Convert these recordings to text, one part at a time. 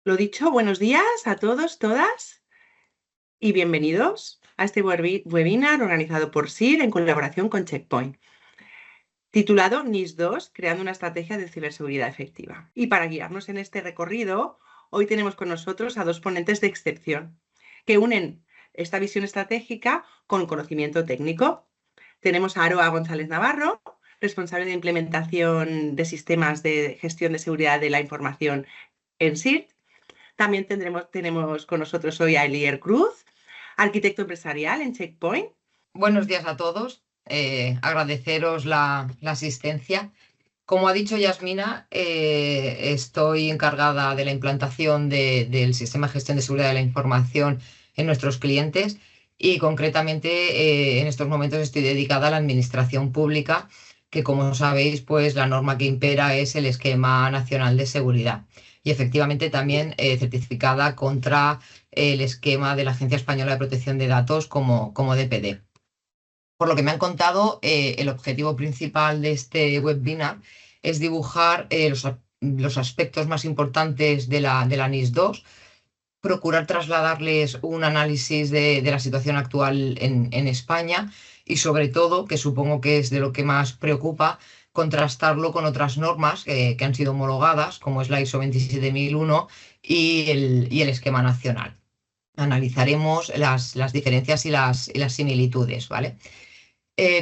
Lo dicho, buenos días a todos, todas y bienvenidos a este webinar organizado por SIR en colaboración con Checkpoint, titulado NIS2, creando una estrategia de ciberseguridad efectiva. Y para guiarnos en este recorrido, hoy tenemos con nosotros a dos ponentes de excepción que unen esta visión estratégica con conocimiento técnico. Tenemos a Aroa González Navarro, responsable de implementación de sistemas de gestión de seguridad de la información en SIR. También tenemos con nosotros hoy a Elier Cruz, arquitecto empresarial en Checkpoint. Buenos días a todos. Agradeceros la asistencia. Como ha dicho Yasmina, estoy encargada de la implantación del sistema de gestión de seguridad de la información en nuestros clientes y concretamente en estos momentos estoy dedicada a la administración pública, que como sabéis, pues la norma que impera es el Esquema Nacional de Seguridad y efectivamente también certificada contra el esquema de la Agencia Española de Protección de Datos como DPD. Por lo que me han contado, el objetivo principal de este webinar es dibujar los aspectos más importantes de la NIS2, procurar trasladarles un análisis de la situación actual en España y sobre todo, que supongo que es de lo que más preocupa, contrastarlo con otras normas que han sido homologadas, como es la ISO 27001 y el esquema nacional. Analizaremos las diferencias y las similitudes, ¿vale?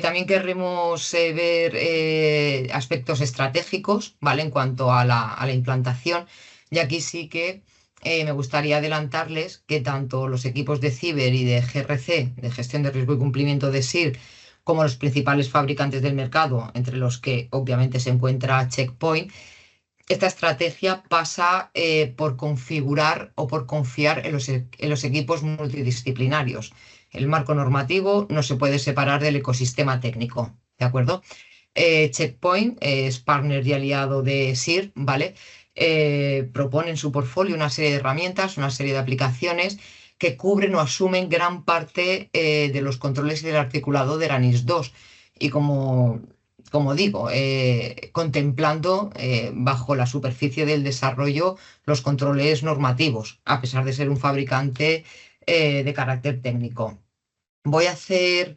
También querremos ver aspectos estratégicos, ¿vale? En cuanto a la implantación. Y aquí sí que me gustaría adelantarles que tanto los equipos de Ciber y de GRC, de gestión de riesgo y cumplimiento de SIR, como los principales fabricantes del mercado, entre los que obviamente se encuentra Checkpoint, esta estrategia pasa por configurar o por confiar en los equipos multidisciplinarios. El marco normativo no se puede separar del ecosistema técnico, ¿de acuerdo? Checkpoint es partner y aliado de SIR, ¿vale? Propone en su portfolio una serie de herramientas, una serie de aplicaciones que cubren o asumen gran parte de los controles y del articulado de la NIS2. Y como digo, contemplando bajo la superficie del desarrollo los controles normativos, a pesar de ser un fabricante de carácter técnico. Voy a hacer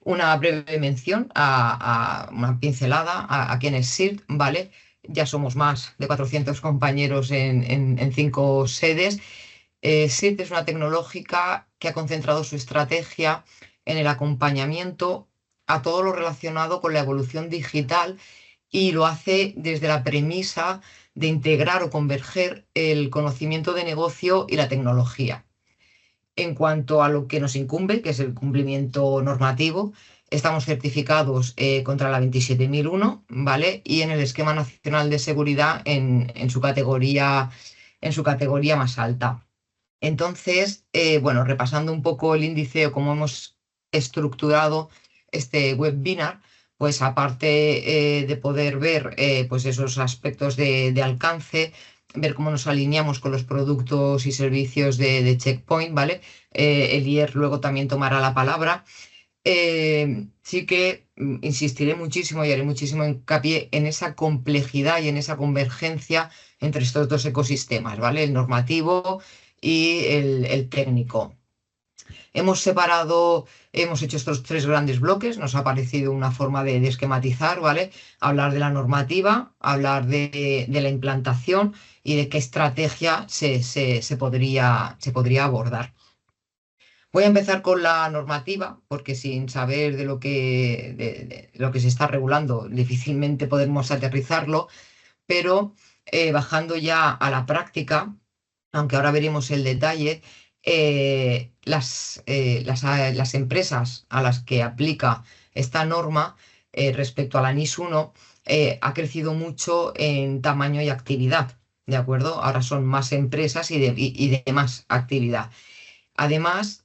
una breve mención a una pincelada a quién es SIRT, ¿vale? Ya somos más de 400 compañeros en 5 sedes. SIRT es una tecnológica que ha concentrado su estrategia en el acompañamiento a todo lo relacionado con la evolución digital y lo hace desde la premisa de integrar o converger el conocimiento de negocio y la tecnología. En cuanto a lo que nos incumbe, que es el cumplimiento normativo, estamos certificados contra la 27001, ¿vale? Y en el Esquema Nacional de Seguridad en su categoría más alta. Entonces, bueno, repasando un poco el índice o cómo hemos estructurado este webinar, pues aparte de poder ver pues esos aspectos de alcance, ver cómo nos alineamos con los productos y servicios de Checkpoint, ¿vale? Elier luego también tomará la palabra. Sí que insistiré muchísimo y haré muchísimo hincapié en esa complejidad y en esa convergencia entre estos dos ecosistemas, ¿vale? El normativo y el técnico. Hemos hecho estos 3 grandes bloques, nos ha parecido una forma de esquematizar, ¿vale? Hablar de la normativa, hablar de la implantación y de qué estrategia se podría abordar. Voy a empezar con la normativa, porque sin saber de lo que se está regulando, difícilmente podemos aterrizarlo, pero bajando ya a la práctica, aunque ahora veremos el detalle, las empresas a las que aplica esta norma respecto a la NIS 1 ha crecido mucho en tamaño y actividad, ¿de acuerdo? Ahora son más empresas y de más actividad. Además,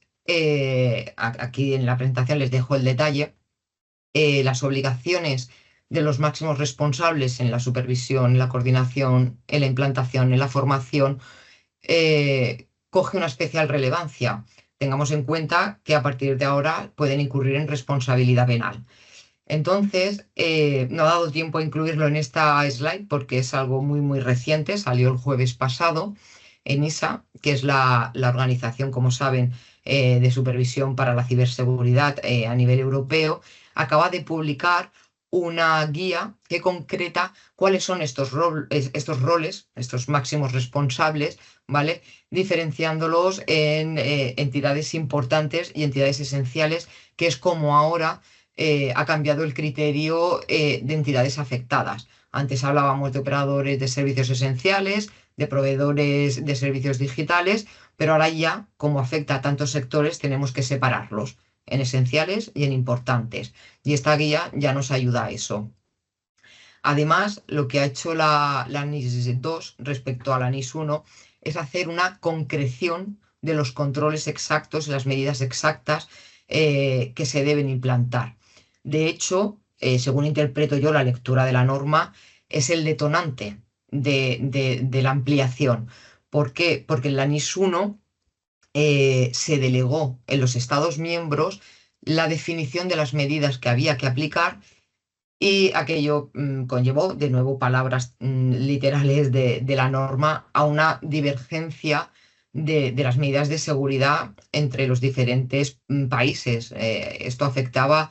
aquí en la presentación les dejo el detalle, las obligaciones de los máximos responsables en la supervisión, en la coordinación, en la implantación, en la formación, coge una especial relevancia. Tengamos en cuenta que a partir de ahora pueden incurrir en responsabilidad penal. Entonces, no ha dado tiempo a incluirlo en esta slide porque es algo muy, muy reciente, salió el jueves pasado, ENISA, que es la organización, como saben, de supervisión para la ciberseguridad a nivel europeo, acaba de publicar una guía que concreta cuáles son estos roles, estos máximos responsables, ¿vale? Diferenciándolos en entidades importantes y entidades esenciales, que es como ahora ha cambiado el criterio de entidades afectadas. Antes hablábamos de operadores de servicios esenciales, de proveedores de servicios digitales, pero ahora ya, como afecta a tantos sectores, tenemos que separarlos en esenciales y en importantes. Y esta guía ya nos ayuda a eso. Además, lo que ha hecho la NIS 2 respecto a la NIS 1 es hacer una concreción de los controles exactos y las medidas exactas que se deben implantar. De hecho, según interpreto yo la lectura de la norma, es el detonante de la ampliación. ¿Por qué? Porque en la NIS 1 se delegó en los Estados miembros la definición de las medidas que había que aplicar y aquello conllevó, de nuevo, palabras literales de la norma, a una divergencia de las medidas de seguridad entre los diferentes países. Esto afectaba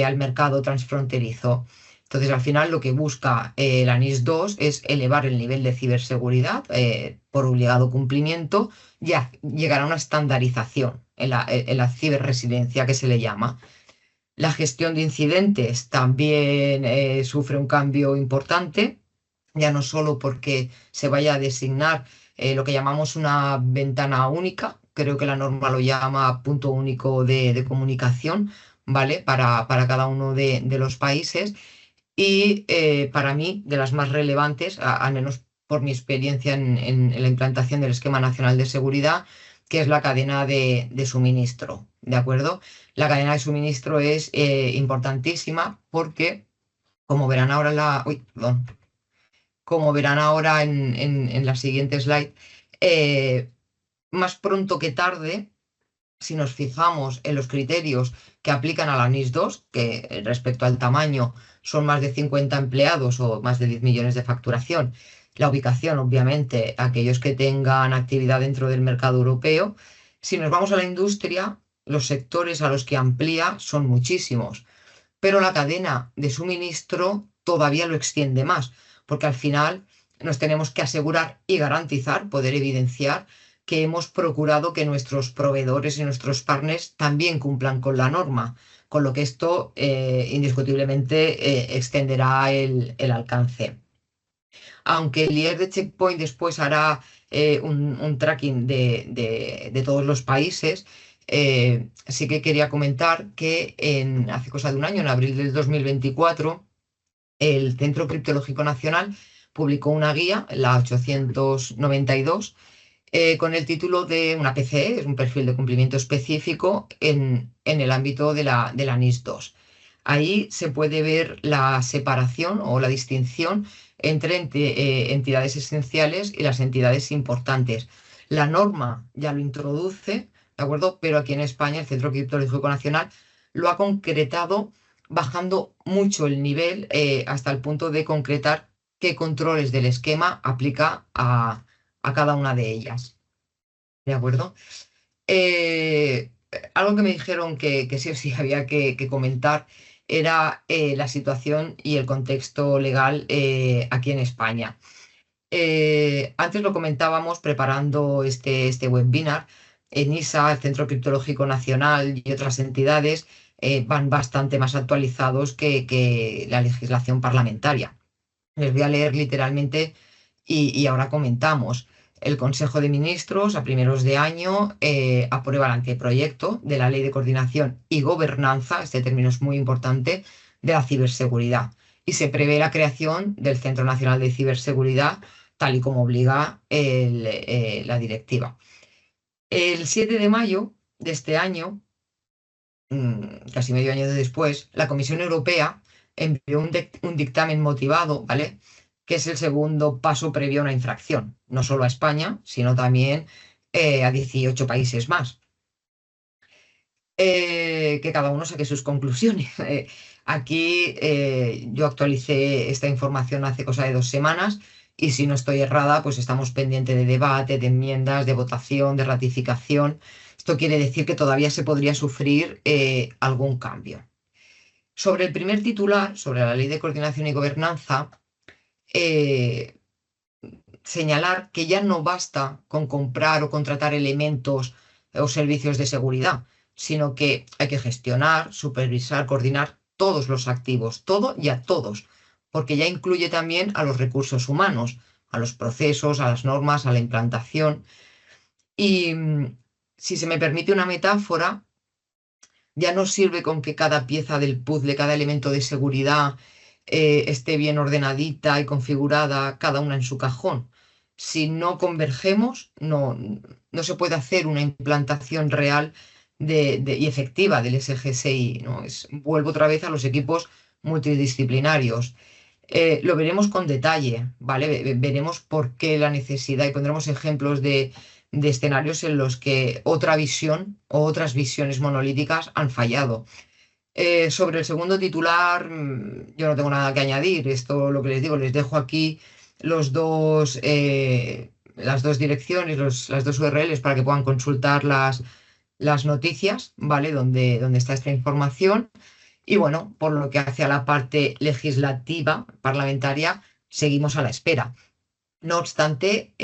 al mercado transfronterizo. Entonces, al final, lo que busca la NIS 2 es elevar el nivel de ciberseguridad por obligado cumplimiento y llegar a una estandarización en la ciberresidencia que se le llama. La gestión de incidentes también sufre un cambio importante, ya no solo porque se vaya a designar lo que llamamos una ventana única, creo que la norma lo llama punto único de comunicación, ¿vale? Para cada uno de los países. Y para mí, de las más relevantes, al menos por mi experiencia en la implantación del Esquema Nacional de Seguridad, que es la cadena de suministro, ¿de acuerdo? La cadena de suministro es importantísima porque, como verán ahora como verán ahora en la siguiente slide, más pronto que tarde, si nos fijamos en los criterios que aplican a la NIS 2, que respecto al tamaño son más de 50 empleados o más de 10 millones de facturación, la ubicación, obviamente, aquellos que tengan actividad dentro del mercado europeo. Si nos vamos a la industria, los sectores a los que amplía son muchísimos, pero la cadena de suministro todavía lo extiende más, porque al final nos tenemos que asegurar y garantizar, poder evidenciar que hemos procurado que nuestros proveedores y nuestros partners también cumplan con la norma, con lo que esto indiscutiblemente extenderá el alcance. Aunque el IER de Checkpoint después hará un tracking de todos los países, sí que quería comentar que hace cosa de un año, en abril del 2024, el Centro Criptológico Nacional publicó una guía, la 892, con el título de una PCE, es un perfil de cumplimiento específico en el ámbito de la NIS 2. Ahí se puede ver la separación o la distinción entre entidades esenciales y las entidades importantes. La norma ya lo introduce, ¿de acuerdo? Pero aquí en España el Centro Criptológico Nacional lo ha concretado bajando mucho el nivel hasta el punto de concretar qué controles del esquema aplica a cada una de ellas. ¿De acuerdo? Algo que me dijeron que sí o sí había que comentar era la situación y el contexto legal aquí en España. Antes lo comentábamos preparando este webinar. ENISA, el Centro Criptológico Nacional y otras entidades van bastante más actualizados que la legislación parlamentaria. Les voy a leer literalmente y ahora comentamos. El Consejo de Ministros, a primeros de año, aprueba el anteproyecto de la Ley de Coordinación y Gobernanza, este término es muy importante, de la ciberseguridad. Y se prevé la creación del Centro Nacional de Ciberseguridad, tal y como obliga la directiva. El 7 de mayo de este año, casi medio año después, la Comisión Europea envió un dictamen motivado, ¿vale?, que es el segundo paso previo a una infracción, no solo a España, sino también a 18 países más. Que cada uno saque sus conclusiones. Aquí yo actualicé esta información hace cosa de 2 semanas y si no estoy errada, pues estamos pendientes de debate, de enmiendas, de votación, de ratificación. Esto quiere decir que todavía se podría sufrir algún cambio. Sobre el primer titular, sobre la Ley de Coordinación y Gobernanza, eh, señalar que ya no basta con comprar o contratar elementos o servicios de seguridad, sino que hay que gestionar, supervisar, coordinar todos los activos, todo y a todos, porque ya incluye también a los recursos humanos, a los procesos, a las normas, a la implantación. Y si se me permite una metáfora, ya no sirve con que cada pieza del puzzle, cada elemento de seguridad esté bien ordenadita y configurada, cada una en su cajón. Si no convergemos, no se puede hacer una implantación real y efectiva del SGSI, ¿no? Vuelvo otra vez a los equipos multidisciplinarios. Lo veremos con detalle, ¿vale? Veremos por qué la necesidad y pondremos ejemplos de escenarios en los que otra visión o otras visiones monolíticas han fallado. Sobre el segundo titular, yo no tengo nada que añadir. Esto lo que les digo, les dejo aquí las dos direcciones, las dos URLs para que puedan consultar las noticias, ¿vale? Donde está esta información. Y bueno, por lo que hace a la parte legislativa, parlamentaria, seguimos a la espera. No obstante,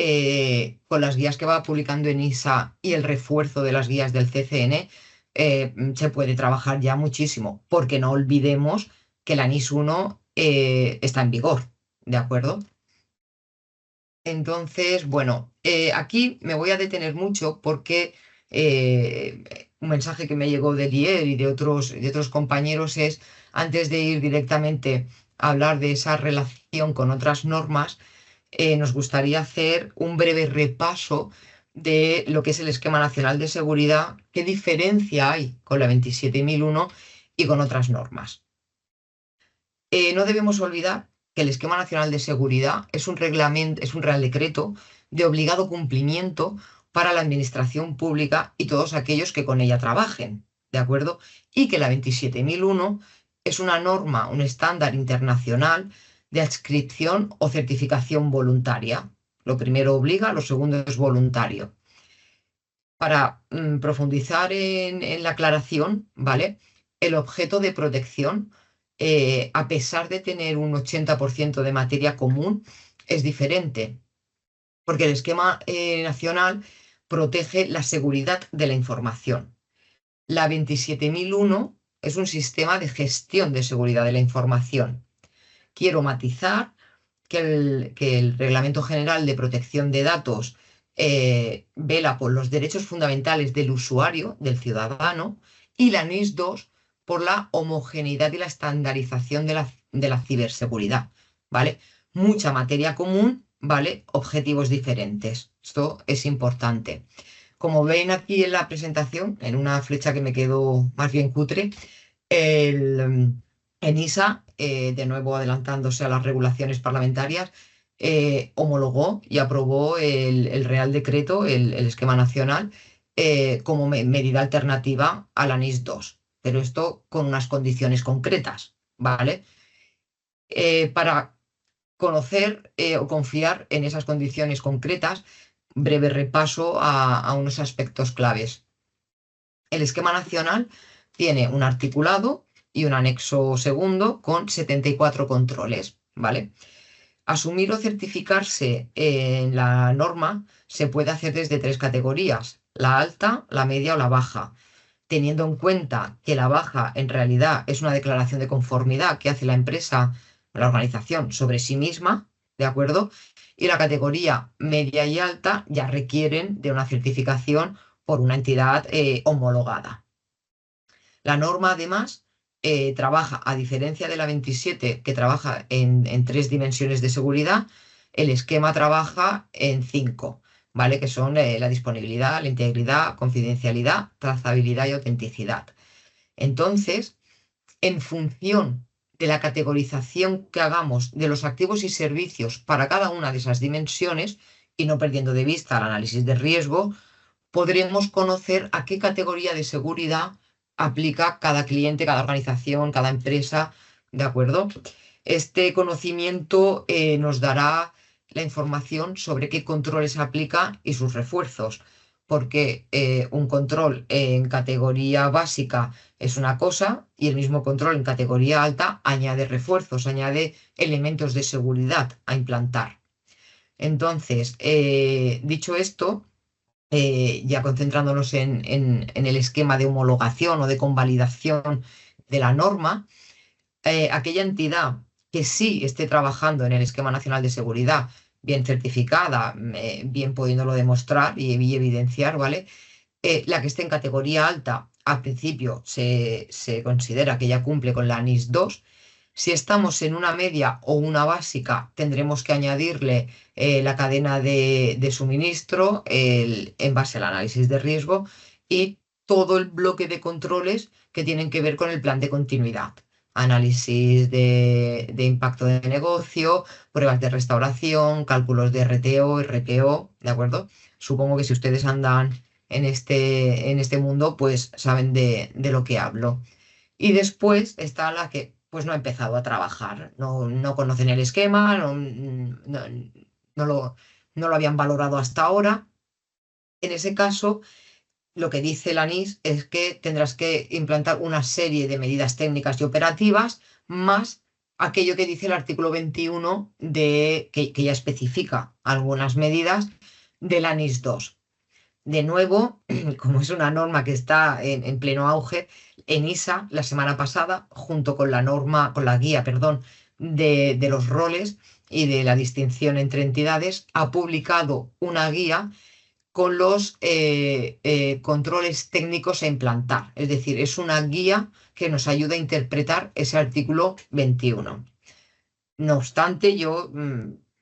con las guías que va publicando ENISA y el refuerzo de las guías del CCN, se puede trabajar ya muchísimo, porque no olvidemos que la NIS 1 está en vigor, ¿de acuerdo? Entonces, bueno, aquí me voy a detener mucho porque un mensaje que me llegó del IER y de otros compañeros es, antes de ir directamente a hablar de esa relación con otras normas, nos gustaría hacer un breve repaso de lo que es el Esquema Nacional de Seguridad, qué diferencia hay con la 27.001 y con otras normas. No debemos olvidar que el Esquema Nacional de Seguridad es un reglamento, es un real decreto de obligado cumplimiento para la administración pública y todos aquellos que con ella trabajen, ¿de acuerdo? Y que la 27.001 es una norma, un estándar internacional de adscripción o certificación voluntaria. Lo primero obliga, lo segundo es voluntario. Para profundizar en la aclaración, ¿vale? El objeto de protección, a pesar de tener un 80% de materia común, es diferente, porque el esquema nacional protege la seguridad de la información. La 27.001 es un sistema de gestión de seguridad de la información. Quiero matizar que el Reglamento General de Protección de Datos vela por los derechos fundamentales del usuario, del ciudadano, y la NIS 2 por la homogeneidad y la estandarización de la ciberseguridad, ¿vale? Mucha materia común, ¿vale? Objetivos diferentes. Esto es importante. Como ven aquí en la presentación, en una flecha que me quedó más bien cutre, ENISA, de nuevo adelantándose a las regulaciones parlamentarias, homologó y aprobó el Real Decreto, el Esquema Nacional, como medida alternativa a la NIS 2, pero esto con unas condiciones concretas, ¿vale? Para conocer o confiar en esas condiciones concretas, breve repaso a unos aspectos claves. El Esquema Nacional tiene un articulado y un anexo segundo con 74 controles, ¿vale? Asumir o certificarse en la norma se puede hacer desde 3 categorías: la alta, la media o la baja, teniendo en cuenta que la baja en realidad es una declaración de conformidad que hace la empresa, la organización, sobre sí misma, ¿de acuerdo? Y la categoría media y alta ya requieren de una certificación por una entidad homologada. La norma, además, trabaja, a diferencia de la 27, que trabaja en 3 dimensiones de seguridad, el esquema trabaja en 5, ¿vale? Que son la disponibilidad, la integridad, confidencialidad, trazabilidad y autenticidad. Entonces, en función de la categorización que hagamos de los activos y servicios para cada una de esas dimensiones, y no perdiendo de vista el análisis de riesgo, podremos conocer a qué categoría de seguridad aplica cada cliente, cada organización, cada empresa, ¿de acuerdo? Este conocimiento nos dará la información sobre qué controles aplica y sus refuerzos, porque un control en categoría básica es una cosa y el mismo control en categoría alta añade refuerzos, añade elementos de seguridad a implantar. Entonces, dicho esto, ya concentrándonos en el esquema de homologación o de convalidación de la norma, aquella entidad que sí esté trabajando en el Esquema Nacional de Seguridad, bien certificada, bien pudiéndolo demostrar y evidenciar, ¿vale? La que esté en categoría alta, al principio se considera que ya cumple con la NIS 2. Si estamos en una media o una básica, tendremos que añadirle la cadena de suministro en base al análisis de riesgo y todo el bloque de controles que tienen que ver con el plan de continuidad. Análisis de impacto de negocio, pruebas de restauración, cálculos de RTO, RPO, ¿de acuerdo? Supongo que si ustedes andan en este mundo, pues saben de lo que hablo. Y después está la que pues no ha empezado a trabajar, no conocen el esquema, no lo, no lo habían valorado hasta ahora. En ese caso, lo que dice la NIS es que tendrás que implantar una serie de medidas técnicas y operativas más aquello que dice el artículo 21 que ya especifica algunas medidas de la NIS 2. De nuevo, como es una norma que está en pleno auge, ENISA la semana pasada, junto con la norma, con la guía, perdón, de los roles y de la distinción entre entidades, ha publicado una guía con los controles técnicos a implantar. Es decir, es una guía que nos ayuda a interpretar ese artículo 21. No obstante, yo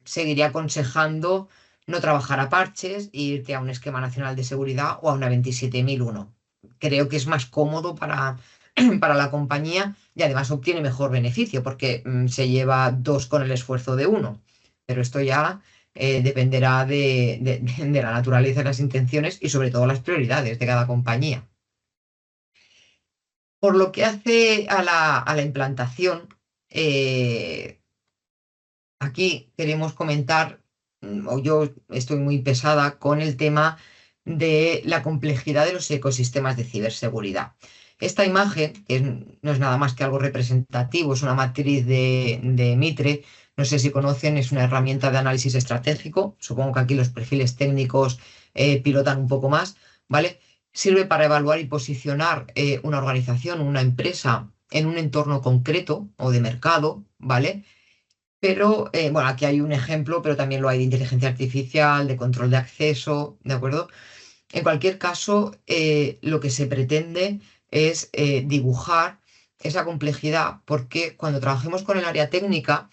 seguiría aconsejando no trabajar a parches e irte a un esquema nacional de seguridad o a una 27001. Creo que es más cómodo para la compañía y además obtiene mejor beneficio porque se lleva dos con el esfuerzo de uno. Pero esto ya dependerá de la naturaleza de las intenciones y sobre todo las prioridades de cada compañía. Por lo que hace a la implantación, aquí queremos comentar, o yo estoy muy pesada con el tema de la complejidad de los ecosistemas de ciberseguridad. Esta imagen, no es nada más que algo representativo, es una matriz de Mitre, no sé si conocen, es una herramienta de análisis estratégico, supongo que aquí los perfiles técnicos pilotan un poco más, ¿vale? Sirve para evaluar y posicionar una organización, una empresa en un entorno concreto o de mercado, ¿vale? Pero, bueno, aquí hay un ejemplo, pero también lo hay de inteligencia artificial, de control de acceso, ¿de acuerdo? En cualquier caso, lo que se pretende es dibujar esa complejidad, porque cuando trabajemos con el área técnica,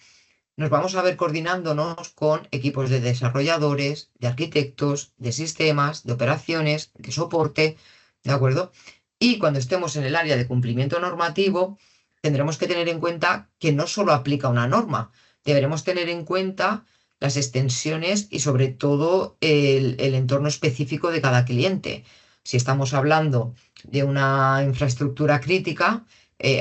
nos vamos a ver coordinándonos con equipos de desarrolladores, de arquitectos, de sistemas, de operaciones, de soporte, ¿de acuerdo? Y cuando estemos en el área de cumplimiento normativo, tendremos que tener en cuenta que no solo aplica una norma, deberemos tener en cuenta las extensiones y sobre todo el entorno específico de cada cliente. Si estamos hablando de una infraestructura crítica,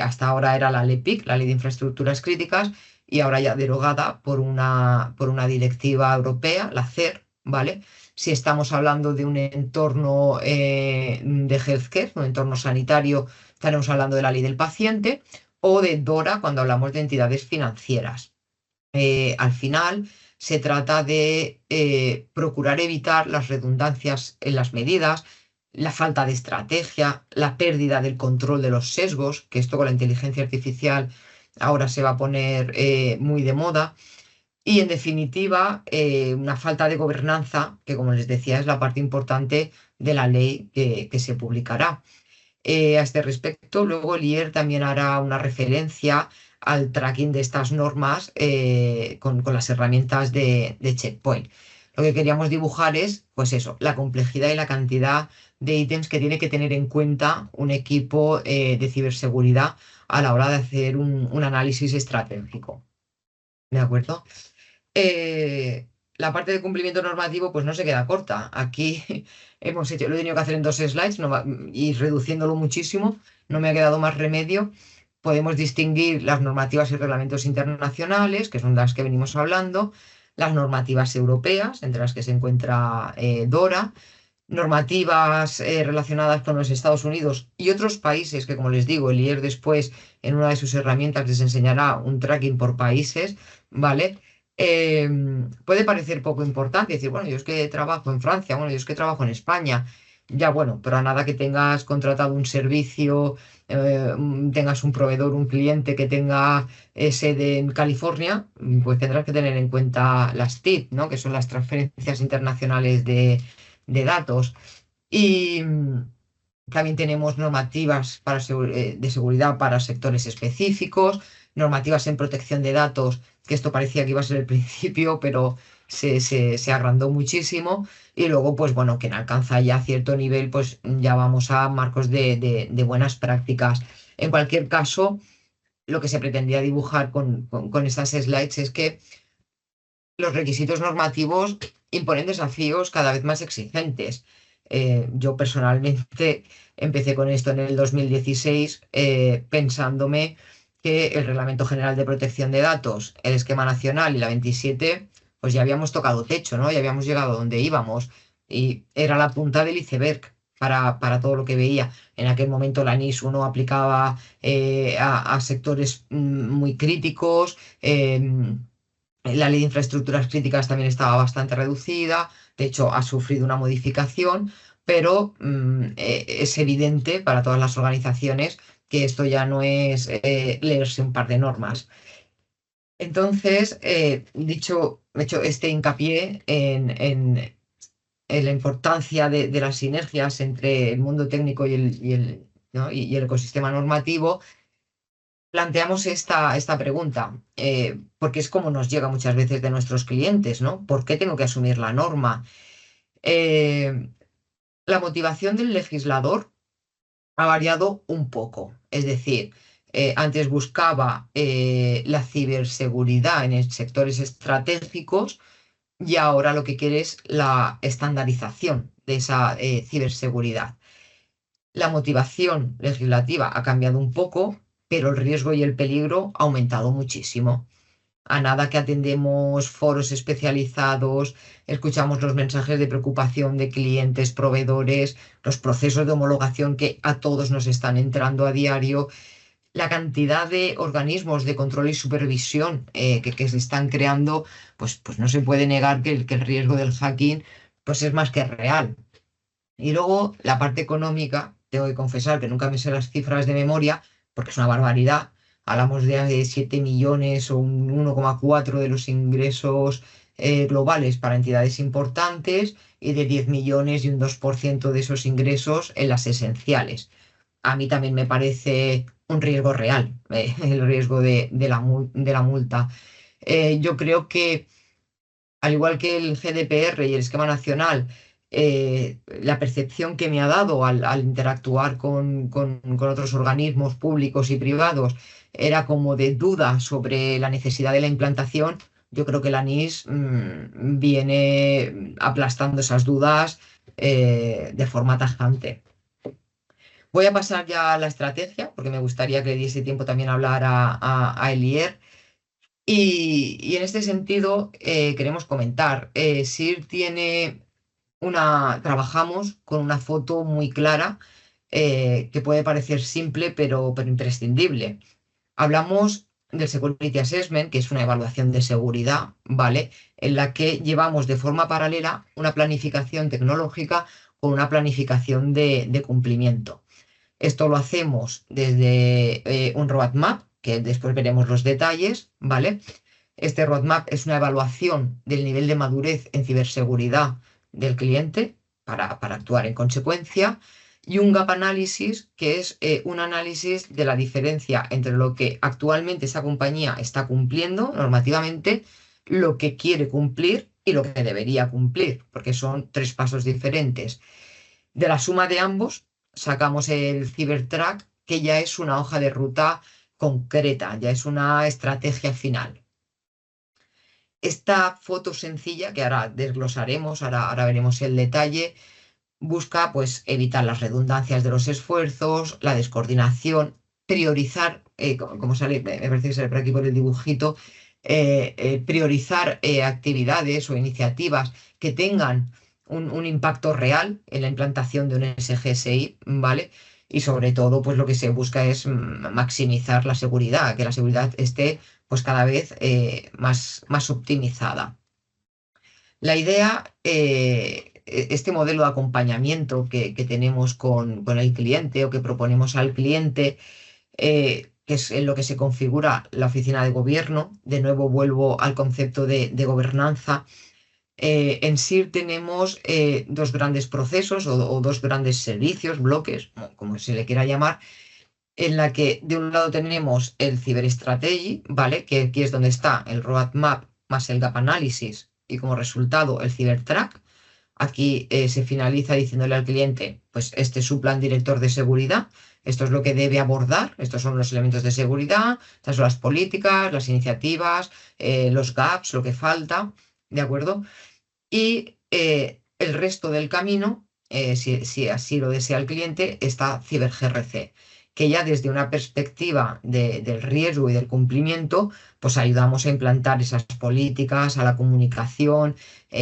hasta ahora era la LEPIC, la Ley de Infraestructuras Críticas, y ahora ya derogada por una directiva europea, la CER, ¿vale? Si estamos hablando de un entorno de healthcare, un entorno sanitario, estaremos hablando de la ley del paciente o de DORA cuando hablamos de entidades financieras. Al final se trata de procurar evitar las redundancias en las medidas, la falta de estrategia, la pérdida del control de los sesgos, que esto con la inteligencia artificial ahora se va a poner muy de moda. Y en definitiva, una falta de gobernanza, que como les decía es la parte importante de la ley que se publicará. A este respecto, luego el IER también hará una referencia al tracking de estas normas con las herramientas de Checkpoint. Lo que queríamos dibujar es, pues eso, la complejidad y la cantidad de ítems que tiene que tener en cuenta un equipo de ciberseguridad a la hora de hacer un análisis estratégico. ¿De acuerdo? la parte de cumplimiento normativo pues no se queda corta. Aquí lo he tenido que hacer en 2 slides y reduciéndolo muchísimo, no me ha quedado más remedio. Podemos distinguir las normativas y reglamentos internacionales, que son las que venimos hablando, las normativas europeas, entre las que se encuentra DORA, normativas relacionadas con los Estados Unidos y otros países que, como les digo, el IER después en una de sus herramientas les enseñará un tracking por países, ¿vale? Eh, Puede parecer poco importante decir, bueno, yo es que trabajo en Francia, bueno, yo es que trabajo en España, ya bueno, pero a nada que tengas contratado un servicio, tengas un proveedor, un cliente que tenga sede en California, pues tendrás que tener en cuenta las TIP, ¿no? Que son las transferencias internacionales de datos. Y también tenemos normativas de seguridad para sectores específicos, normativas en protección de datos, que esto parecía que iba a ser el principio, pero se agrandó muchísimo. Y luego, pues bueno, quien alcanza ya cierto nivel, pues ya vamos a marcos de buenas prácticas. En cualquier caso, lo que se pretendía dibujar con estas slides es que los requisitos normativos imponen desafíos cada vez más exigentes. Yo personalmente empecé con esto en el 2016 pensándome que el Reglamento General de Protección de Datos, el Esquema Nacional y la 27, pues ya habíamos tocado techo, ¿no? Ya habíamos llegado a donde íbamos y era la punta del iceberg para todo lo que veía. En aquel momento la NIS 1 aplicaba a sectores muy críticos. La ley de infraestructuras críticas también estaba bastante reducida, de hecho ha sufrido una modificación, pero es evidente para todas las organizaciones que esto ya no es leerse un par de normas. Entonces, hecho este hincapié en la importancia de las sinergias entre el mundo técnico ¿no? y el ecosistema normativo, planteamos esta pregunta, porque es como nos llega muchas veces de nuestros clientes, ¿no? ¿Por qué tengo que asumir la norma? Eh, la motivación del legislador ha variado un poco, es decir, antes buscaba la ciberseguridad en sectores estratégicos y ahora lo que quiere es la estandarización de esa ciberseguridad. La motivación legislativa ha cambiado un poco, pero el riesgo y el peligro ha aumentado muchísimo. A nada que atendemos foros especializados, escuchamos los mensajes de preocupación de clientes, proveedores, los procesos de homologación que a todos nos están entrando a diario, la cantidad de organismos de control y supervisión que se están creando, pues no se puede negar que el riesgo del hacking pues es más que real. Y luego la parte económica, tengo que confesar que nunca me sé las cifras de memoria, porque es una barbaridad. Hablamos de 7 millones o un 1,4 de los ingresos globales para entidades importantes y de 10 millones y un 2% de esos ingresos en las esenciales. A mí también me parece un riesgo real, el riesgo de la multa. Yo creo que al igual que el GDPR y el esquema nacional, la percepción que me ha dado al interactuar con otros organismos públicos y privados era como de duda sobre la necesidad de la implantación. Yo creo que la NIS viene aplastando esas dudas de forma tajante. Voy a pasar ya a la estrategia, porque me gustaría que le diese tiempo también a hablar a Elier. Y en este sentido, queremos comentar, SIR trabajamos con una foto muy clara, que puede parecer simple, pero imprescindible. Hablamos del Security Assessment, que es una evaluación de seguridad, ¿vale? En la que llevamos de forma paralela una planificación tecnológica con una planificación de cumplimiento. Esto lo hacemos desde un roadmap, que después veremos los detalles, ¿vale? Este roadmap es una evaluación del nivel de madurez en ciberseguridad del cliente para actuar en consecuencia, y un gap analysis, que es un análisis de la diferencia entre lo que actualmente esa compañía está cumpliendo normativamente, lo que quiere cumplir y lo que debería cumplir, porque son 3 pasos diferentes. De la suma de ambos, sacamos el CyberTrack, que ya es una hoja de ruta concreta, ya es una estrategia final. esta foto sencilla, que ahora desglosaremos, ahora veremos el detalle, busca pues evitar las redundancias de los esfuerzos, la descoordinación, priorizar, como sale, me parece que sale por aquí por el dibujito, priorizar actividades o iniciativas que tengan un impacto real en la implantación de un SGSI, ¿vale? Y sobre todo, pues lo que se busca es maximizar la seguridad, que la seguridad esté pues cada vez más optimizada. La idea, este modelo de acompañamiento que tenemos con el cliente o que proponemos al cliente, que es en lo que se configura la oficina de gobierno. De nuevo vuelvo al concepto de gobernanza. En SIR tenemos dos grandes procesos o dos grandes servicios, bloques, como se le quiera llamar, en la que de un lado tenemos el Cyber Strategy, ¿vale? Que aquí es donde está el Roadmap más el Gap Analysis y como resultado el Cyber Track. Aquí se finaliza diciéndole al cliente, pues este es su plan director de seguridad, esto es lo que debe abordar, estos son los elementos de seguridad, estas son las políticas, las iniciativas, los gaps, lo que falta, ¿de acuerdo? Y el resto del camino, si así lo desea el cliente, está CiberGRC, que ya desde una perspectiva del riesgo y del cumplimiento, pues ayudamos a implantar esas políticas, a la comunicación,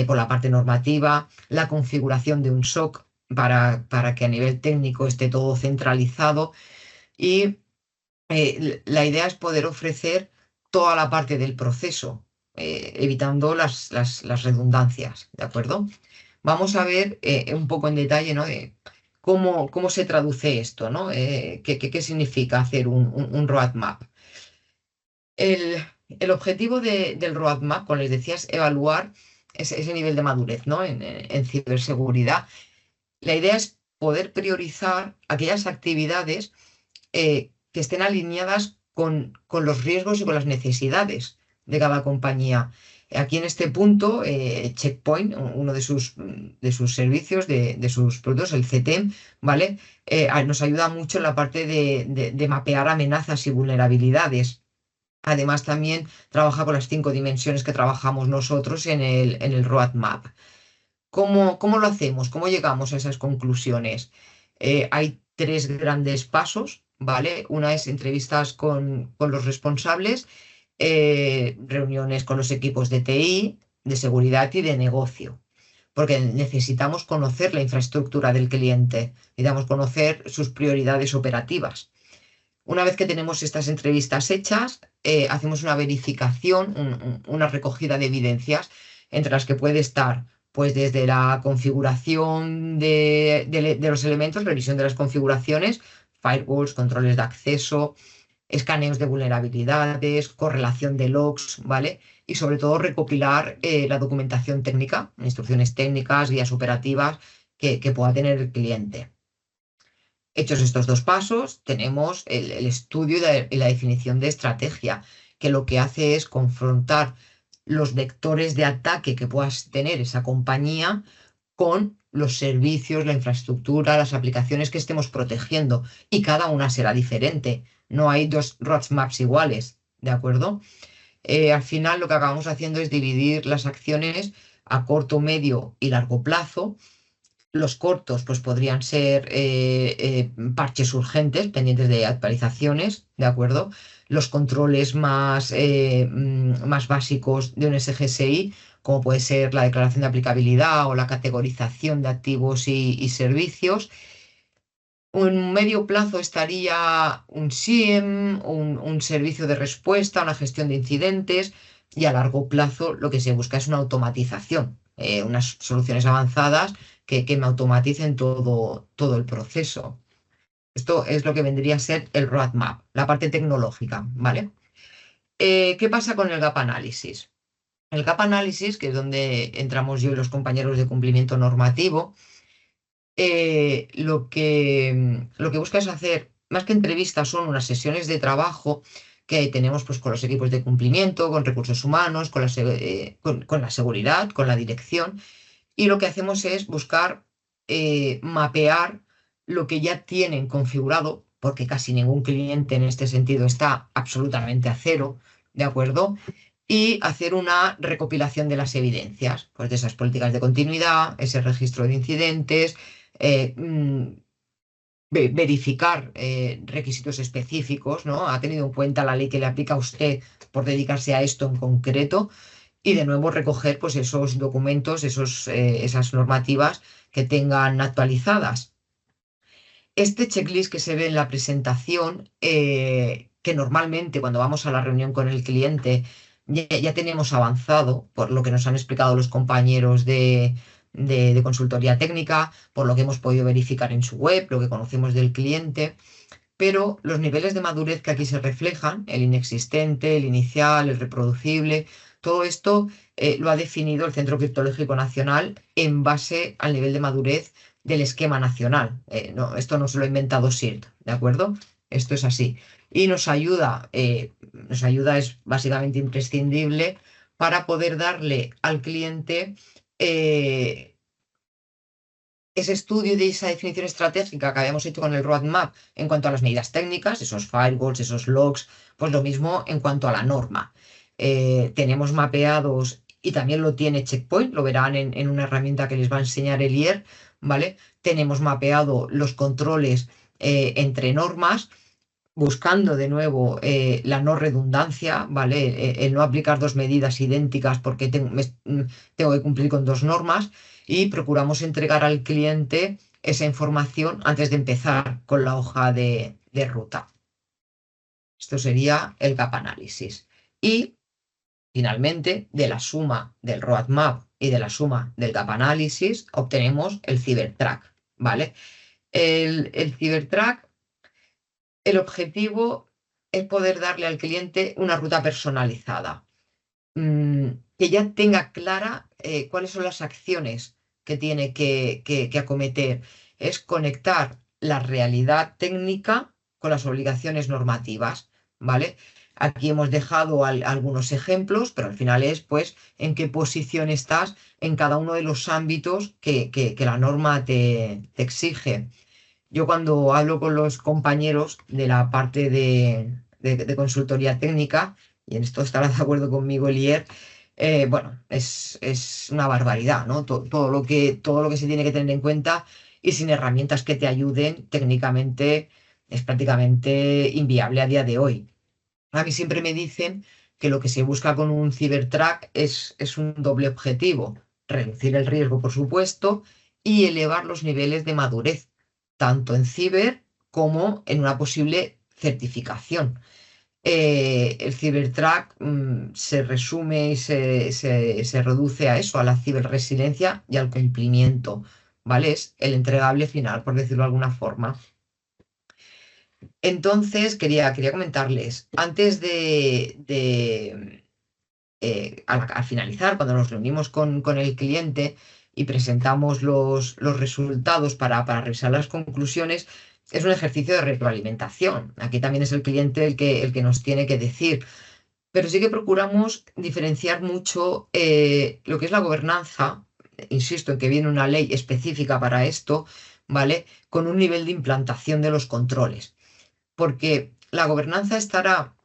por la parte normativa, la configuración de un SOC para que a nivel técnico esté todo centralizado y la idea es poder ofrecer toda la parte del proceso, evitando las redundancias, ¿de acuerdo? Vamos a ver un poco en detalle, ¿no? De cómo se traduce esto, ¿no? ¿Qué significa hacer un roadmap? El objetivo del roadmap, como les decía, es evaluar ese nivel de madurez, ¿no? En ciberseguridad. La idea es poder priorizar aquellas actividades que estén alineadas con los riesgos y con las necesidades de cada compañía. Aquí en este punto, Checkpoint, uno de sus servicios, de sus productos, el CTEM, ¿vale? Nos ayuda mucho en la parte de mapear amenazas y vulnerabilidades. Además, también trabaja con las 5 dimensiones que trabajamos nosotros en el roadmap. ¿Cómo lo hacemos? ¿Cómo llegamos a esas conclusiones? Hay 3 grandes pasos, ¿vale? Una es entrevistas con los responsables, reuniones con los equipos de TI, de seguridad y de negocio, porque necesitamos conocer la infraestructura del cliente, necesitamos conocer sus prioridades operativas. Una vez que tenemos estas entrevistas hechas, hacemos una verificación, una recogida de evidencias, entre las que puede estar pues desde la configuración de los elementos, revisión de las configuraciones, firewalls, controles de acceso, escaneos de vulnerabilidades, correlación de logs, ¿vale? Y sobre todo recopilar la documentación técnica, instrucciones técnicas, guías operativas que pueda tener el cliente. Hechos estos 2 pasos, tenemos el estudio y la definición de estrategia, que lo que hace es confrontar los vectores de ataque que puedas tener esa compañía con los servicios, la infraestructura, las aplicaciones que estemos protegiendo, y cada una será diferente. No hay 2 roadmaps iguales, ¿de acuerdo? Al final lo que acabamos haciendo es dividir las acciones a corto, medio y largo plazo. Los cortos pues podrían ser parches urgentes pendientes de actualizaciones, ¿de acuerdo? Los controles más básicos de un SGSI, como puede ser la declaración de aplicabilidad o la categorización de activos y servicios. En medio plazo estaría un SIEM, un servicio de respuesta, una gestión de incidentes, y a largo plazo lo que se busca es una automatización, unas soluciones avanzadas que me automaticen todo el proceso. Esto es lo que vendría a ser el roadmap, la parte tecnológica, ¿vale? ¿Qué pasa con el gap análisis? El gap análisis, que es donde entramos yo y los compañeros de cumplimiento normativo, lo que busca es hacer, más que entrevistas, son unas sesiones de trabajo que tenemos pues, con los equipos de cumplimiento, con recursos humanos, con la seguridad, con la dirección, y lo que hacemos es buscar mapear lo que ya tienen configurado, porque casi ningún cliente en este sentido está absolutamente a cero, ¿de acuerdo? y hacer una recopilación de las evidencias, pues de esas políticas de continuidad, ese registro de incidentes, eh, mm, verificar requisitos específicos, ¿no? Ha tenido en cuenta la ley que le aplica a usted por dedicarse a esto en concreto y de nuevo recoger pues esos documentos, esas normativas que tengan actualizadas. Este checklist que se ve en la presentación, que normalmente cuando vamos a la reunión con el cliente ya tenemos avanzado, por lo que nos han explicado los compañeros de consultoría técnica, por lo que hemos podido verificar en su web, lo que conocemos del cliente, pero los niveles de madurez que aquí se reflejan, el inexistente, el inicial, el reproducible, todo esto lo ha definido el Centro Criptológico Nacional en base al nivel de madurez del esquema nacional. Esto no se lo ha inventado SIRT, ¿de acuerdo? Esto es así. Y nos ayuda, es básicamente imprescindible para poder darle al cliente ese estudio de esa definición estratégica que habíamos hecho con el roadmap en cuanto a las medidas técnicas, esos firewalls, esos logs, pues lo mismo en cuanto a la norma. Tenemos mapeados, y también lo tiene Checkpoint, lo verán en una herramienta que les va a enseñar Elier, ¿vale? Tenemos mapeado los controles entre normas, buscando de nuevo la no redundancia, ¿vale? El no aplicar dos medidas idénticas porque tengo que cumplir con dos normas, y procuramos entregar al cliente esa información antes de empezar con la hoja de ruta. Esto sería el gap análisis. Y finalmente, de la suma del roadmap y de la suma del gap análisis, obtenemos el Cybertrack, ¿vale? El Cybertrack, el objetivo es poder darle al cliente una ruta personalizada, que ya tenga clara cuáles son las acciones que tiene que acometer. Es conectar la realidad técnica con las obligaciones normativas, ¿vale? Aquí hemos dejado algunos ejemplos, pero al final es pues en qué posición estás en cada uno de los ámbitos que la norma te exige. Yo cuando hablo con los compañeros de la parte de consultoría técnica, y en esto estará de acuerdo conmigo Elier, bueno, es una barbaridad, ¿no? Todo lo que se tiene que tener en cuenta, y sin herramientas que te ayuden técnicamente es prácticamente inviable a día de hoy. A mí siempre me dicen que lo que se busca con un Cybertrack es un doble objetivo: reducir el riesgo, por supuesto, y elevar los niveles de madurez, tanto en ciber como en una posible certificación. El Cybertrack se resume y se reduce a eso, a la ciberresiliencia y al cumplimiento, ¿vale? Es el entregable final, por decirlo de alguna forma. Entonces, quería comentarles, antes al finalizar, cuando nos reunimos con el cliente y presentamos los resultados para revisar las conclusiones, es un ejercicio de retroalimentación. Aquí también es el cliente el que nos tiene que decir. Pero sí que procuramos diferenciar mucho lo que es la gobernanza, insisto en que viene una ley específica para esto, ¿vale? Con un nivel de implantación de los controles. Porque la gobernanza estará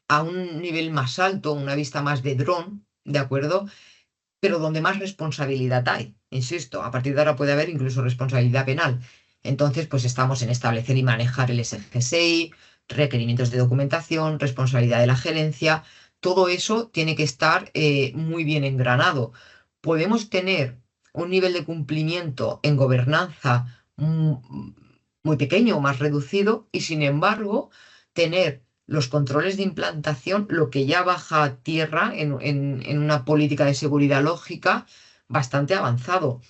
a un nivel más alto, una vista más de dron, ¿de acuerdo? Pero donde más responsabilidad hay. Insisto, a partir de ahora puede haber incluso responsabilidad penal. Entonces, pues estamos en establecer y manejar el SGSI, requerimientos de documentación, responsabilidad de la gerencia. Todo eso tiene que estar muy bien engranado. Podemos tener un nivel de cumplimiento en gobernanza muy pequeño o más reducido, y sin embargo tener los controles de implantación, lo que ya baja a tierra en una política de seguridad lógica bastante avanzado.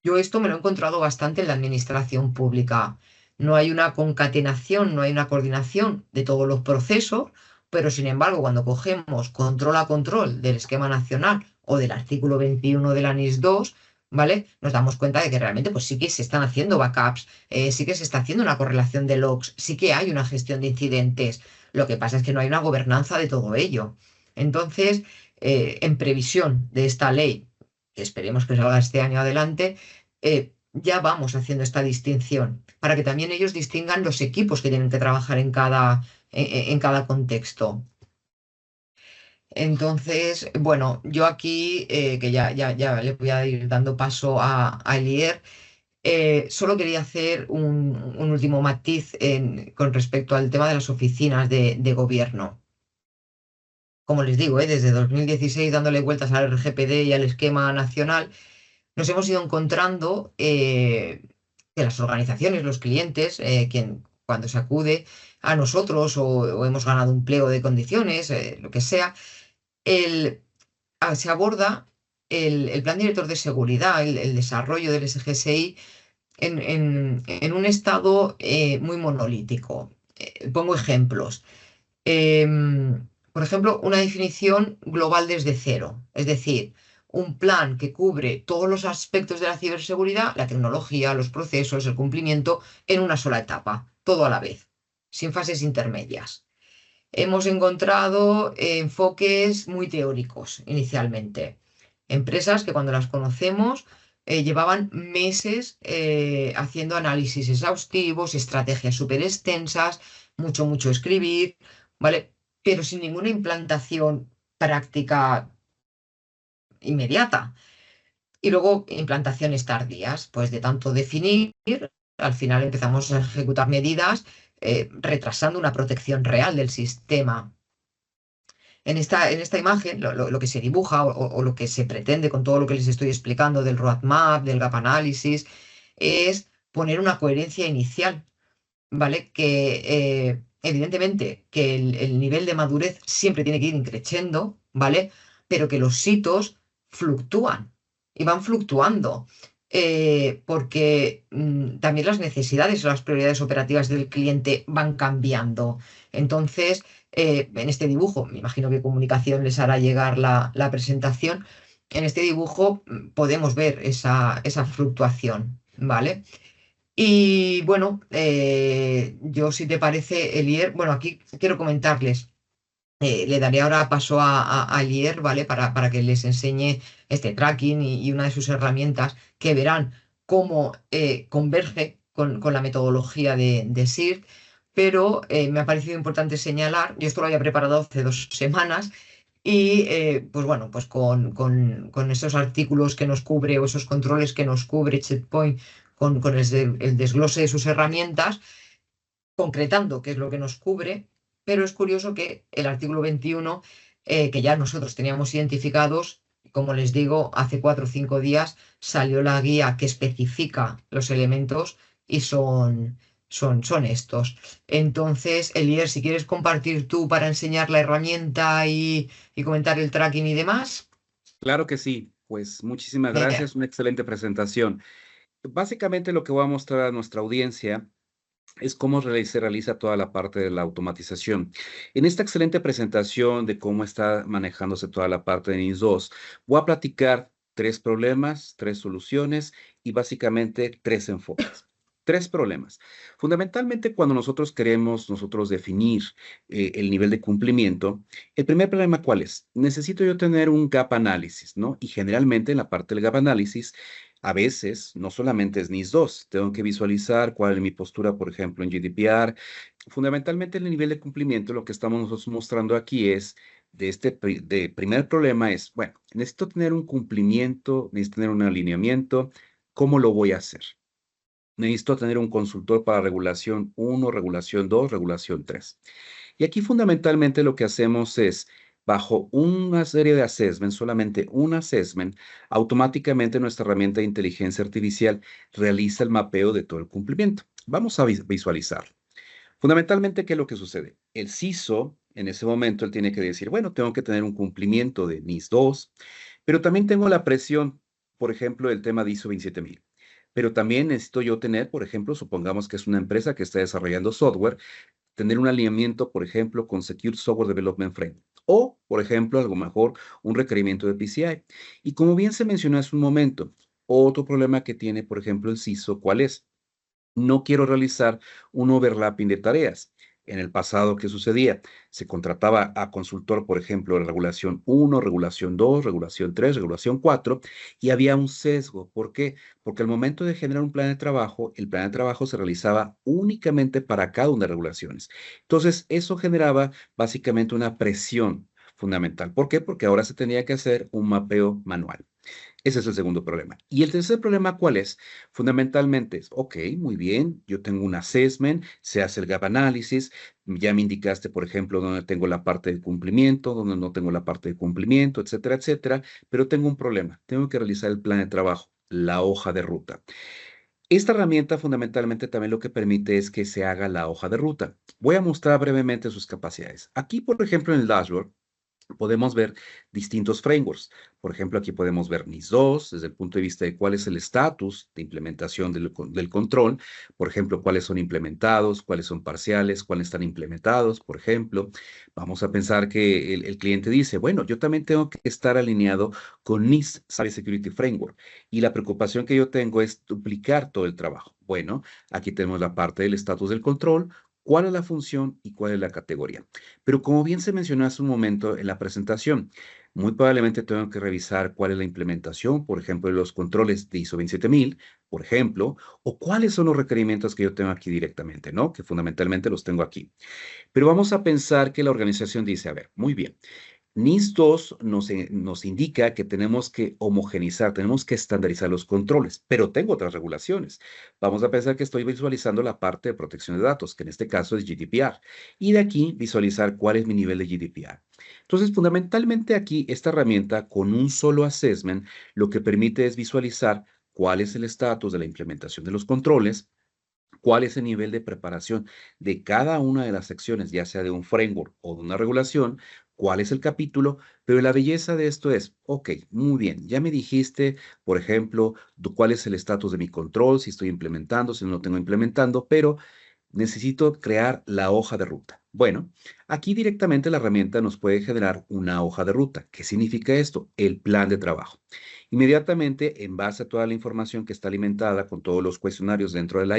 Yo esto me lo he encontrado bastante en la administración pública. No hay una concatenación, no hay una coordinación de todos los procesos, pero sin embargo, cuando cogemos control a control del esquema nacional o del artículo 21 de la NIS 2, ¿vale? Nos damos cuenta de que realmente pues sí que se están haciendo backups, sí que se está haciendo una correlación de logs, sí que hay una gestión de incidentes. Lo que pasa es que no hay una gobernanza de todo ello. Entonces, en previsión de esta ley, que esperemos que salga este año adelante, ya vamos haciendo esta distinción para que también ellos distingan los equipos que tienen que trabajar en cada contexto. Entonces, bueno, yo aquí, que ya le voy a ir dando paso a Elier, solo quería hacer un último matiz con respecto al tema de las oficinas de gobierno. Como les digo, desde 2016 dándole vueltas al RGPD y al esquema nacional, nos hemos ido encontrando que las organizaciones, los clientes, cuando se acude a nosotros o hemos ganado un pliego de condiciones, lo que sea, se aborda el plan director de seguridad, el desarrollo del SGSI en un estado muy monolítico. Pongo ejemplos. Por ejemplo, una definición global desde cero, es decir, un plan que cubre todos los aspectos de la ciberseguridad, la tecnología, los procesos, el cumplimiento, en una sola etapa, todo a la vez, sin fases intermedias. Hemos encontrado enfoques muy teóricos inicialmente. Empresas que cuando las conocemos llevaban meses haciendo análisis exhaustivos, estrategias súper extensas, mucho escribir, ¿vale? Pero sin ninguna implantación práctica inmediata. Y luego implantaciones tardías, pues de tanto definir, al final empezamos a ejecutar medidas retrasando una protección real del sistema. En esta imagen, lo que se dibuja o lo que se pretende con todo lo que les estoy explicando del roadmap, del gap analysis, es poner una coherencia inicial, ¿vale? Que evidentemente que el nivel de madurez siempre tiene que ir increciendo, ¿vale? Pero que los hitos fluctúan y van fluctuando. Porque también las necesidades o las prioridades operativas del cliente van cambiando. Entonces, en este dibujo, me imagino que comunicación les hará llegar la presentación, en este dibujo podemos ver esa fluctuación, ¿vale? Y bueno, yo si te parece, Elier, bueno, aquí quiero comentarles, le daré ahora paso a Elier, ¿vale? Para que les enseñe este tracking y una de sus herramientas que verán cómo converge con la metodología de SIRT, pero me ha parecido importante señalar, yo esto lo había preparado hace 2 semanas, y pues bueno, pues con esos artículos que nos cubre o esos controles que nos cubre Checkpoint con el desglose de sus herramientas, concretando qué es lo que nos cubre, pero es curioso que el artículo 21, que ya nosotros teníamos identificados, como les digo, hace 4 o 5 días salió la guía que especifica los elementos y son estos. Entonces, Elier, si quieres compartir tú para enseñar la herramienta y comentar el tracking y demás. Claro que sí, pues muchísimas Venga. gracias, una excelente presentación. Básicamente lo que voy a mostrar a nuestra audiencia es cómo se realiza toda la parte de la automatización. En esta excelente presentación de cómo está manejándose toda la parte de NIS 2, voy a platicar 3 problemas, 3 soluciones y básicamente 3 enfoques. 3 problemas. Fundamentalmente, cuando nosotros queremos definir el nivel de cumplimiento, el primer problema, ¿cuál es? Necesito yo tener un gap análisis, ¿no? Y generalmente en la parte del gap análisis a veces, no solamente es NIS 2, tengo que visualizar cuál es mi postura, por ejemplo, en GDPR. Fundamentalmente, el nivel de cumplimiento, lo que estamos nosotros mostrando aquí es, de primer problema es, bueno, necesito tener un cumplimiento, necesito tener un alineamiento, ¿cómo lo voy a hacer? Necesito tener un consultor para regulación 1, regulación 2, regulación 3. Y aquí fundamentalmente lo que hacemos es, bajo una serie de assessments, solamente un assessment, automáticamente nuestra herramienta de inteligencia artificial realiza el mapeo de todo el cumplimiento. Vamos a visualizar. Fundamentalmente, ¿qué es lo que sucede? El CISO, en ese momento, él tiene que decir, bueno, tengo que tener un cumplimiento de NIS 2, pero también tengo la presión, por ejemplo, del tema de ISO 27000. Pero también necesito yo tener, por ejemplo, supongamos que es una empresa que está desarrollando software, tener un alineamiento, por ejemplo, con Secure Software Development Framework. O, por ejemplo, algo mejor, un requerimiento de PCI. Y como bien se mencionó hace un momento, otro problema que tiene, por ejemplo, el CISO, ¿cuál es? No quiero realizar un overlapping de tareas. En el pasado, ¿qué sucedía? Se contrataba a consultor, por ejemplo, de regulación 1, regulación 2, regulación 3, regulación 4, y había un sesgo. ¿Por qué? Porque al momento de generar un plan de trabajo, el plan de trabajo se realizaba únicamente para cada una de las regulaciones. Entonces, eso generaba básicamente una presión. fundamental. ¿Por qué? Porque ahora se tenía que hacer un mapeo manual. Ese es el segundo problema. Y el tercer problema, ¿cuál es? Fundamentalmente es, ok, muy bien, yo tengo un assessment, se hace el gap analysis, ya me indicaste, por ejemplo, dónde tengo la parte de cumplimiento, dónde no tengo la parte de cumplimiento, etcétera, etcétera, pero tengo un problema, tengo que realizar el plan de trabajo, la hoja de ruta. Esta herramienta fundamentalmente también lo que permite es que se haga la hoja de ruta. Voy a mostrar brevemente sus capacidades. Aquí, por ejemplo, en el dashboard, podemos ver distintos frameworks. Por ejemplo, aquí podemos ver NIS2 desde el punto de vista de cuál es el estatus de implementación del control. Por ejemplo, cuáles son implementados, cuáles son parciales, cuáles están implementados. Por ejemplo, vamos a pensar que el cliente dice, bueno, yo también tengo que estar alineado con NIST Cyber Security Framework. Y la preocupación que yo tengo es duplicar todo el trabajo. Bueno, aquí tenemos la parte del estatus del control, cuál es la función y cuál es la categoría. Pero como bien se mencionó hace un momento en la presentación, muy probablemente tengo que revisar cuál es la implementación, por ejemplo, de los controles de ISO 27000, por ejemplo, o cuáles son los requerimientos que yo tengo aquí directamente, ¿no? Que fundamentalmente los tengo aquí. Pero vamos a pensar que la organización dice, a ver, muy bien, NIS2 nos indica que tenemos que homogenizar, tenemos que estandarizar los controles, pero tengo otras regulaciones. Vamos a pensar que estoy visualizando la parte de protección de datos, que en este caso es GDPR, y de aquí visualizar cuál es mi nivel de GDPR. Entonces, fundamentalmente aquí, esta herramienta con un solo assessment, lo que permite es visualizar cuál es el estatus de la implementación de los controles, cuál es el nivel de preparación de cada una de las secciones, ya sea de un framework o de una regulación, cuál es el capítulo, pero la belleza de esto es, ok, muy bien, ya me dijiste, por ejemplo, cuál es el estatus de mi control, si estoy implementando, si no tengo implementando, pero necesito crear la hoja de ruta. Bueno, aquí directamente la herramienta nos puede generar una hoja de ruta. ¿Qué significa esto? El plan de trabajo. Inmediatamente, en base a toda la información que está alimentada con todos los cuestionarios dentro de la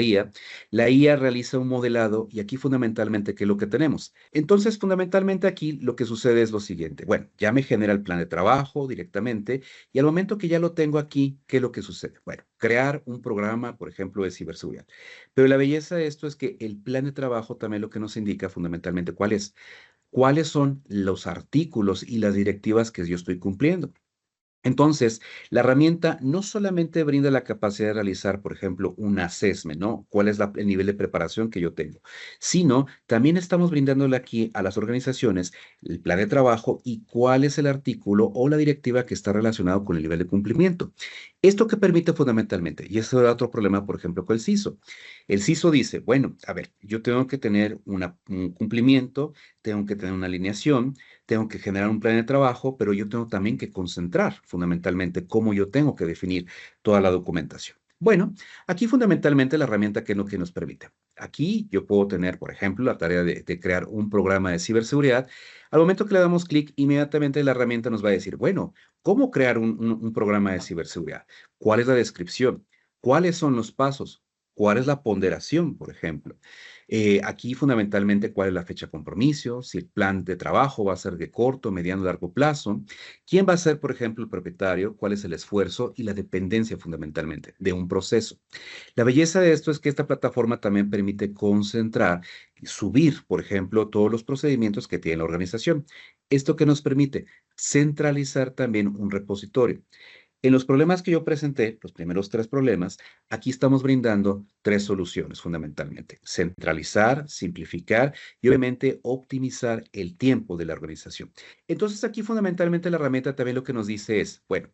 IA realiza un modelado y aquí fundamentalmente, ¿qué es lo que tenemos? Entonces, fundamentalmente aquí lo que sucede es lo siguiente. Bueno, ya me genera el plan de trabajo directamente y al momento que ya lo tengo aquí, ¿qué es lo que sucede? Bueno, crear un programa, por ejemplo, de ciberseguridad. Pero la belleza de esto es que el plan de trabajo también lo que nos indica fundamentalmente cuál es, cuáles son los artículos y las directivas que yo estoy cumpliendo. Entonces, la herramienta no solamente brinda la capacidad de realizar, por ejemplo, un assessment, ¿no? ¿Cuál es el nivel de preparación que yo tengo? Sino también estamos brindándole aquí a las organizaciones el plan de trabajo y cuál es el artículo o la directiva que está relacionado con el nivel de cumplimiento. ¿Esto qué permite fundamentalmente? Y eso era otro problema, por ejemplo, con el CISO. El CISO dice, bueno, a ver, yo tengo que tener un cumplimiento, tengo que tener una alineación, tengo que generar un plan de trabajo, pero yo tengo también que concentrar fundamentalmente cómo yo tengo que definir toda la documentación. Bueno, aquí fundamentalmente la herramienta que es lo que nos permite. Aquí yo puedo tener, por ejemplo, la tarea de crear un programa de ciberseguridad. Al momento que le damos clic, inmediatamente la herramienta nos va a decir, bueno, ¿cómo crear un programa de ciberseguridad? ¿Cuál es la descripción? ¿Cuáles son los pasos? ¿Cuál es la ponderación, por ejemplo? Aquí fundamentalmente cuál es la fecha de compromiso, si el plan de trabajo va a ser de corto, mediano, largo plazo, quién va a ser, por ejemplo, el propietario, cuál es el esfuerzo y la dependencia fundamentalmente de un proceso. La belleza de esto es que esta plataforma también permite concentrar y subir, por ejemplo, todos los procedimientos que tiene la organización. Esto que nos permite centralizar también un repositorio. En los problemas que yo presenté, los primeros tres problemas, aquí estamos brindando tres soluciones fundamentalmente. Centralizar, simplificar y obviamente optimizar el tiempo de la organización. Entonces aquí fundamentalmente la herramienta también lo que nos dice es, bueno,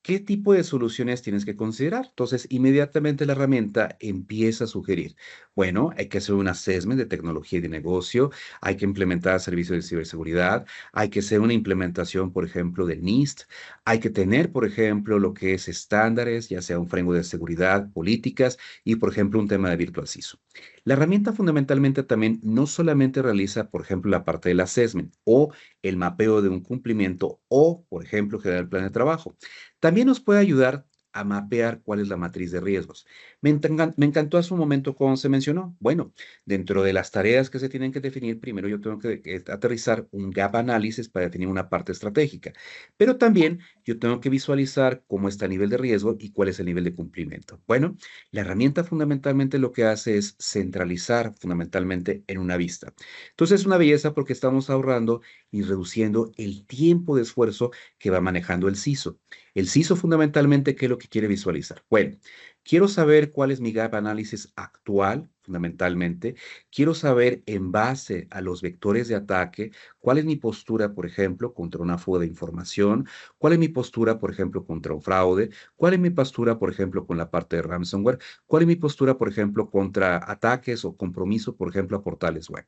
¿qué tipo de soluciones tienes que considerar? Entonces, inmediatamente la herramienta empieza a sugerir, bueno, hay que hacer un assessment de tecnología y de negocio, hay que implementar servicios de ciberseguridad, hay que hacer una implementación, por ejemplo, de NIST, hay que tener, por ejemplo, lo que es estándares, ya sea un framework de seguridad, políticas y, por ejemplo, un tema de Virtual CISO. La herramienta fundamentalmente también no solamente realiza, por ejemplo, la parte del assessment o el mapeo de un cumplimiento o, por ejemplo, generar el plan de trabajo. También nos puede ayudar a mapear cuál es la matriz de riesgos. Me encantó hace un momento cómo se mencionó. Bueno, dentro de las tareas que se tienen que definir, primero yo tengo que aterrizar un gap análisis para definir una parte estratégica, pero también yo tengo que visualizar cómo está el nivel de riesgo y cuál es el nivel de cumplimiento. Bueno, la herramienta fundamentalmente lo que hace es centralizar fundamentalmente en una vista. Entonces es una belleza porque estamos ahorrando y reduciendo el tiempo de esfuerzo que va manejando el CISO. El CISO fundamentalmente, ¿qué es lo que quiere visualizar? Bueno, quiero saber cuál es mi gap análisis actual, fundamentalmente. Quiero saber en base a los vectores de ataque, cuál es mi postura, por ejemplo, contra una fuga de información, cuál es mi postura, por ejemplo, contra un fraude, cuál es mi postura, por ejemplo, con la parte de ransomware, cuál es mi postura, por ejemplo, contra ataques o compromiso, por ejemplo, a portales web.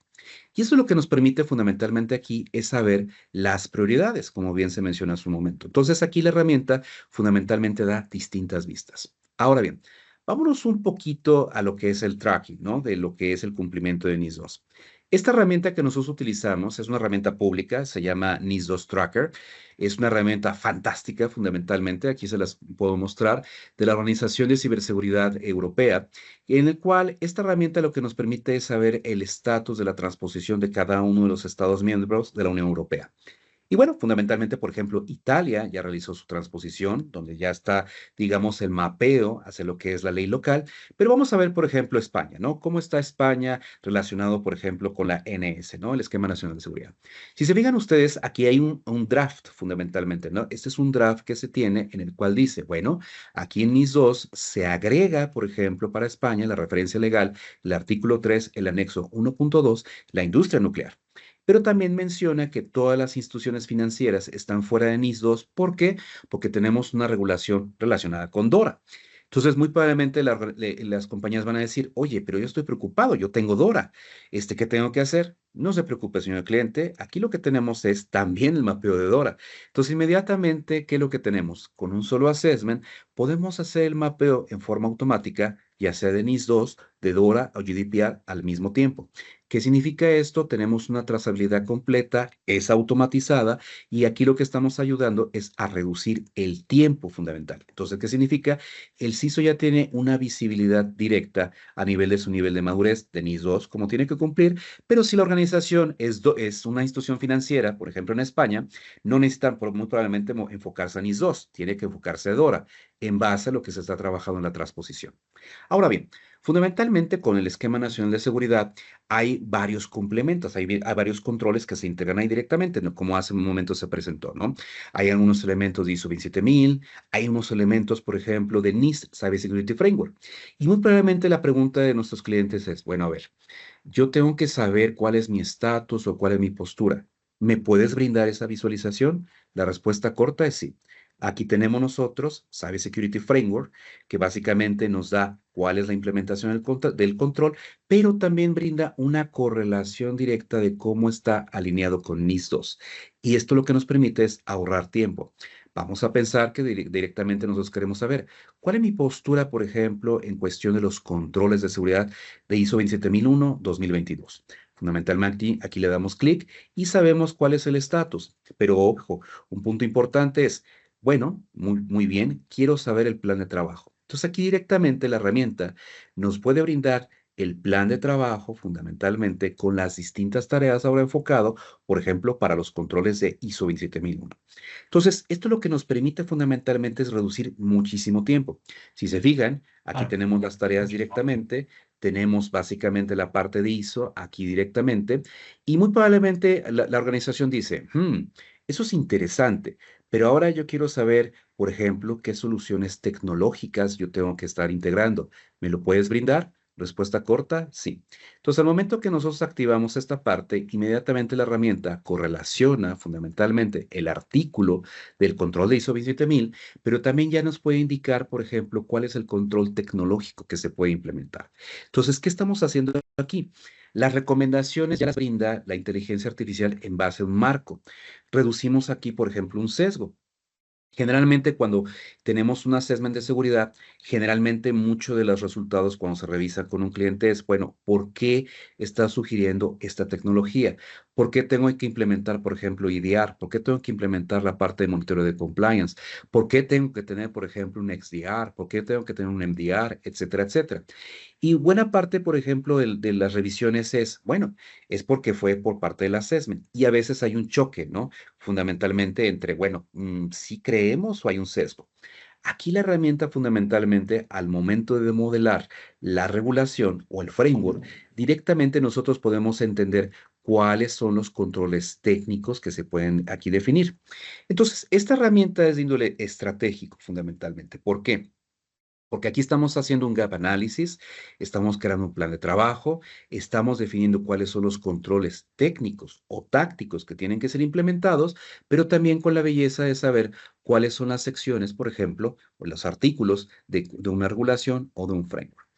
Y eso lo que nos permite fundamentalmente aquí es saber las prioridades, como bien se menciona hace un momento. Entonces aquí la herramienta fundamentalmente da distintas vistas. Ahora bien, vámonos un poquito a lo que es el tracking, ¿no? De lo que es el cumplimiento de NIS 2. Esta herramienta que nosotros utilizamos es una herramienta pública, se llama NIS 2 Tracker. Es una herramienta fantástica, fundamentalmente, aquí se las puedo mostrar, de la Organización de Ciberseguridad Europea, en el cual esta herramienta lo que nos permite es saber el estatus de la transposición de cada uno de los Estados miembros de la Unión Europea. Y bueno, fundamentalmente, por ejemplo, Italia ya realizó su transposición, donde ya está, digamos, el mapeo hacia lo que es la ley local. Pero vamos a ver, por ejemplo, España, ¿no? ¿Cómo está España relacionado, por ejemplo, con la NS, ¿no? El Esquema Nacional de Seguridad. Si se fijan ustedes, aquí hay un draft, fundamentalmente, ¿no? Este es un draft que se tiene en el cual dice, bueno, aquí en NIS 2 se agrega, por ejemplo, para España, la referencia legal, el artículo 3, el anexo 1.2, la industria nuclear. Pero también menciona que todas las instituciones financieras están fuera de NIS 2. ¿Por qué? Porque tenemos una regulación relacionada con DORA. Entonces, muy probablemente las compañías van a decir, oye, pero yo estoy preocupado, yo tengo DORA. ¿Qué tengo que hacer? No se preocupe, señor cliente. Aquí lo que tenemos es también el mapeo de DORA. Entonces, inmediatamente, ¿qué es lo que tenemos? Con un solo assessment, podemos hacer el mapeo en forma automática, ya sea de NIS 2, de DORA o GDPR al mismo tiempo. ¿Qué significa esto? Tenemos una trazabilidad completa, es automatizada y aquí lo que estamos ayudando es a reducir el tiempo fundamental. Entonces, ¿qué significa? El CISO ya tiene una visibilidad directa a nivel de su nivel de madurez de NIS 2, como tiene que cumplir, pero si la organización es una institución financiera, por ejemplo en España, no necesita muy probablemente enfocarse a NIS 2, tiene que enfocarse a DORA en base a lo que se está trabajando en la transposición. Ahora bien, fundamentalmente con el Esquema Nacional de Seguridad hay varios complementos, hay varios controles que se integran ahí directamente, ¿no? Como hace un momento se presentó, ¿no? Hay algunos elementos de ISO 27000, hay unos elementos, por ejemplo, de NIST Cybersecurity Framework. Y muy probablemente la pregunta de nuestros clientes es, bueno, a ver, yo tengo que saber cuál es mi estatus o cuál es mi postura. ¿Me puedes brindar esa visualización? La respuesta corta es sí. Aquí tenemos nosotros Cybersecurity Framework, que básicamente nos da cuál es la implementación del control, pero también brinda una correlación directa de cómo está alineado con NIS 2. Y esto lo que nos permite es ahorrar tiempo. Vamos a pensar que directamente nosotros queremos saber cuál es mi postura, por ejemplo, en cuestión de los controles de seguridad de ISO 27001-2022. Fundamentalmente aquí le damos clic y sabemos cuál es el estatus. Pero ojo, un punto importante es, bueno, muy bien, quiero saber el plan de trabajo. Entonces aquí directamente la herramienta nos puede brindar el plan de trabajo fundamentalmente con las distintas tareas ahora enfocado, por ejemplo, para los controles de ISO 27001. Entonces, esto lo que nos permite fundamentalmente es reducir muchísimo tiempo. Si se fijan, aquí tenemos las tareas directamente, tenemos básicamente la parte de ISO aquí directamente y muy probablemente la organización dice, eso es interesante, pero ahora yo quiero saber, por ejemplo, qué soluciones tecnológicas yo tengo que estar integrando. ¿Me lo puedes brindar? Respuesta corta, sí. Entonces, al momento que nosotros activamos esta parte, inmediatamente la herramienta correlaciona fundamentalmente el artículo del control de ISO 27000, pero también ya nos puede indicar, por ejemplo, cuál es el control tecnológico que se puede implementar. Entonces, ¿qué estamos haciendo aquí? Las recomendaciones ya las brinda la inteligencia artificial en base a un marco. Reducimos aquí, por ejemplo, un sesgo. Generalmente cuando tenemos un assessment de seguridad, generalmente muchos de los resultados cuando se revisa con un cliente es, bueno, ¿por qué está sugiriendo esta tecnología? ¿Por qué tengo que implementar, por ejemplo, IDR? ¿Por qué tengo que implementar la parte de monitoreo de compliance? ¿Por qué tengo que tener, por ejemplo, un XDR? ¿Por qué tengo que tener un MDR? Etcétera, etcétera. Y buena parte, por ejemplo, de las revisiones es, bueno, es porque fue por parte del assessment. Y a veces hay un choque, ¿no? Fundamentalmente entre, bueno, si creemos o hay un sesgo. Aquí la herramienta fundamentalmente al momento de modelar la regulación o el framework, directamente nosotros podemos entender cuáles son los controles técnicos que se pueden aquí definir. Entonces, esta herramienta es de índole estratégico fundamentalmente. ¿Por qué? Porque aquí estamos haciendo un gap análisis, estamos creando un plan de trabajo, estamos definiendo cuáles son los controles técnicos o tácticos que tienen que ser implementados, pero también con la belleza de saber cuáles son las secciones, por ejemplo, o los artículos de una regulación o de un framework.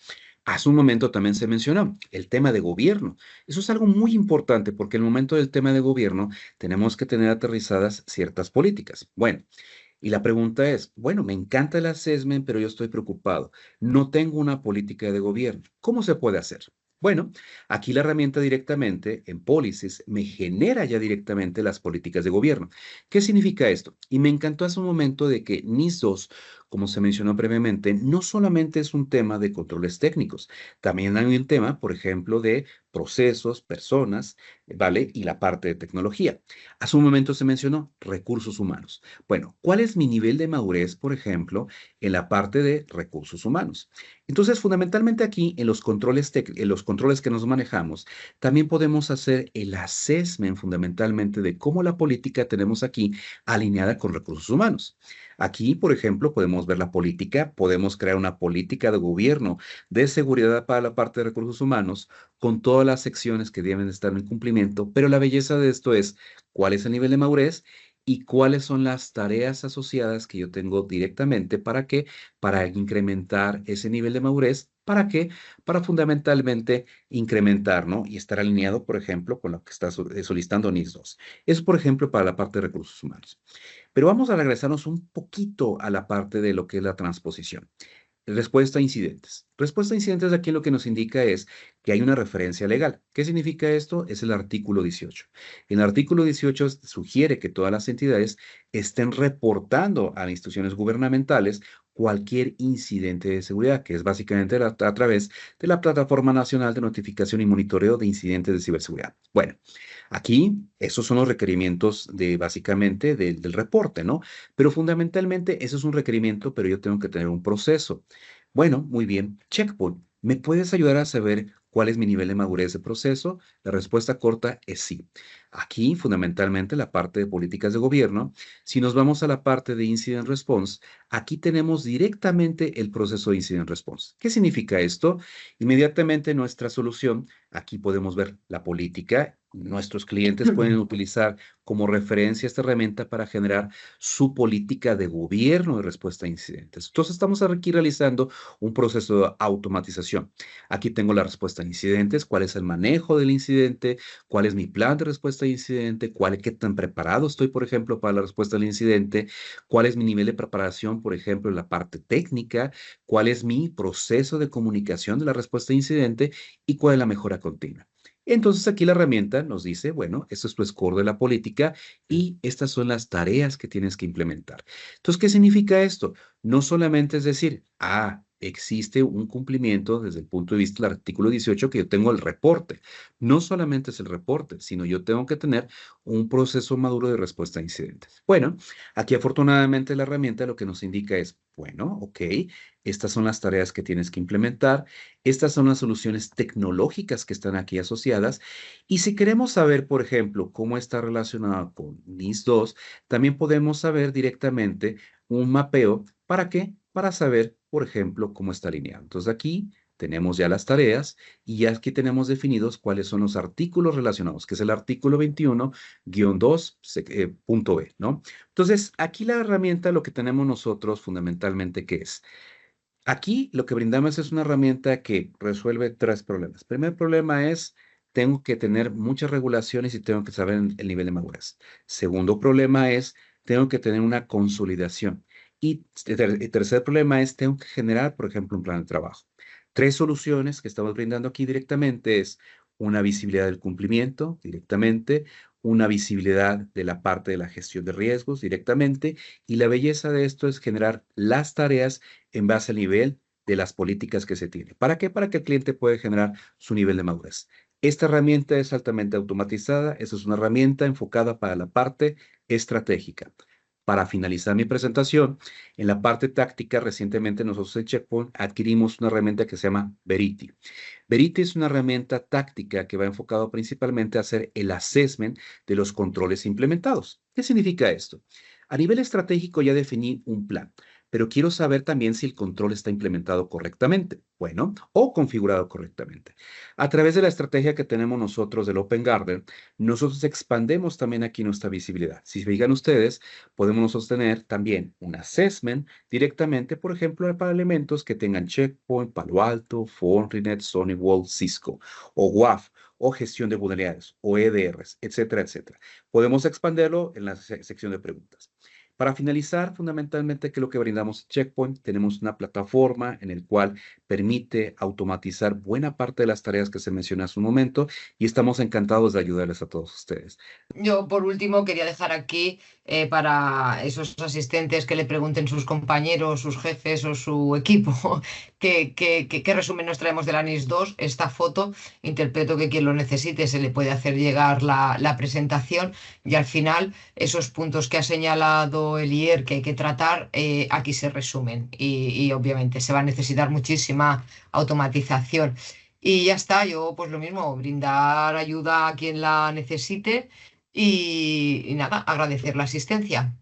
Hace un momento también se mencionó el tema de gobierno. Eso es algo muy importante porque en el momento del tema de gobierno tenemos que tener aterrizadas ciertas políticas. Bueno, y la pregunta es, bueno, me encanta el assessment, pero yo estoy preocupado. No tengo una política de gobierno. ¿Cómo se puede hacer? Bueno, aquí la herramienta directamente en Policies me genera ya directamente las políticas de gobierno. ¿Qué significa esto? Y me encantó hace un momento de que NIS 2, como se mencionó previamente, no solamente es un tema de controles técnicos, también hay un tema, por ejemplo, de procesos, personas, ¿vale? Y la parte de tecnología. Hace un momento se mencionó recursos humanos. Bueno, ¿cuál es mi nivel de madurez, por ejemplo, en la parte de recursos humanos? Entonces, fundamentalmente aquí, en los controles que nos manejamos, también podemos hacer el assessment fundamentalmente de cómo la política tenemos aquí alineada con recursos humanos. Aquí, por ejemplo, podemos ver la política, podemos crear una política de gobierno de seguridad para la parte de recursos humanos con todas las secciones que deben estar en cumplimiento, pero la belleza de esto es cuál es el nivel de madurez y cuáles son las tareas asociadas que yo tengo directamente para qué, para incrementar ese nivel de madurez, ¿para qué? Para fundamentalmente incrementar, ¿no? Y estar alineado, por ejemplo, con lo que está solicitando NIS 2. Eso, por ejemplo, para la parte de recursos humanos. Pero vamos a regresarnos un poquito a la parte de lo que es la transposición. Respuesta a incidentes. Respuesta a incidentes aquí lo que nos indica es que hay una referencia legal. ¿Qué significa esto? Es el artículo 18. El artículo 18 sugiere que todas las entidades estén reportando a instituciones gubernamentales cualquier incidente de seguridad, que es básicamente a través de la Plataforma Nacional de Notificación y Monitoreo de Incidentes de Ciberseguridad. Bueno, aquí esos son los requerimientos de básicamente del reporte, ¿no? Pero fundamentalmente eso es un requerimiento, pero yo tengo que tener un proceso. Bueno, muy bien. Checkpoint. ¿Me puedes ayudar a saber cuál es mi nivel de madurez de proceso? La respuesta corta es sí. Aquí, fundamentalmente, la parte de políticas de gobierno. Si nos vamos a la parte de Incident Response, aquí tenemos directamente el proceso de Incident Response. ¿Qué significa esto? Inmediatamente nuestra solución, aquí podemos ver la política. Nuestros clientes pueden utilizar como referencia esta herramienta para generar su política de gobierno de respuesta a incidentes. Entonces, estamos aquí realizando un proceso de automatización. Aquí tengo la respuesta a incidentes, cuál es el manejo del incidente, cuál es mi plan de respuesta a incidente, qué tan preparado estoy, por ejemplo, para la respuesta al incidente, cuál es mi nivel de preparación, por ejemplo, en la parte técnica, cuál es mi proceso de comunicación de la respuesta a incidente y cuál es la mejora continua. Entonces aquí la herramienta nos dice, bueno, esto es tu score de la política y estas son las tareas que tienes que implementar. Entonces, ¿qué significa esto? No solamente es decir, existe un cumplimiento desde el punto de vista del artículo 18 que yo tengo el reporte. No solamente es el reporte, sino yo tengo que tener un proceso maduro de respuesta a incidentes. Bueno, aquí afortunadamente la herramienta lo que nos indica es, bueno, ok, estas son las tareas que tienes que implementar, estas son las soluciones tecnológicas que están aquí asociadas. Y si queremos saber, por ejemplo, cómo está relacionado con NIS 2, también podemos saber directamente un mapeo. ¿Para qué? Para saber, por ejemplo, cómo está alineado. Entonces aquí tenemos ya las tareas y ya aquí tenemos definidos cuáles son los artículos relacionados, que es el artículo 21-2, punto B, ¿no? Entonces, aquí la herramienta, lo que tenemos nosotros fundamentalmente, ¿qué es? Aquí lo que brindamos es una herramienta que resuelve tres problemas. El primer problema es, tengo que tener muchas regulaciones y tengo que saber el nivel de madurez. Segundo problema es, tengo que tener una consolidación. Y el tercer problema es, tengo que generar, por ejemplo, un plan de trabajo. 3 soluciones que estamos brindando aquí directamente es una visibilidad del cumplimiento directamente, una visibilidad de la parte de la gestión de riesgos directamente, y la belleza de esto es generar las tareas en base al nivel de las políticas que se tiene. ¿Para qué? Para que el cliente pueda generar su nivel de madurez. Esta herramienta es altamente automatizada, esa es una herramienta enfocada para la parte estratégica. Para finalizar mi presentación, en la parte táctica, recientemente nosotros en Checkpoint adquirimos una herramienta que se llama Verity. Verity es una herramienta táctica que va enfocado principalmente a hacer el assessment de los controles implementados. ¿Qué significa esto? A nivel estratégico ya definí un plan, pero quiero saber también si el control está implementado correctamente, bueno, o configurado correctamente. A través de la estrategia que tenemos nosotros del Open Garden, nosotros expandemos también aquí nuestra visibilidad. Si fijan ustedes, podemos nosotros tener también un assessment directamente, por ejemplo, para elementos que tengan Checkpoint, Palo Alto, Fortinet, SonyWall, Cisco, o WAF, o gestión de vulnerabilidades, o EDRs, etcétera, etcétera. Podemos expandirlo en la sección de preguntas. Para finalizar, fundamentalmente, que lo que brindamos en Checkpoint, tenemos una plataforma en el cual permite automatizar buena parte de las tareas que se mencionó hace un momento, y estamos encantados de ayudarles a todos ustedes. Yo, por último, quería dejar aquí para esos asistentes que le pregunten sus compañeros, sus jefes o su equipo qué resumen nos traemos de la NIS 2, esta foto. Interpreto que quien lo necesite se le puede hacer llegar la presentación, y al final esos puntos que ha señalado Elier que hay que tratar, aquí se resumen, y obviamente se va a necesitar muchísima automatización. Y ya está, yo pues lo mismo, brindar ayuda a quien la necesite y nada, agradecer la asistencia.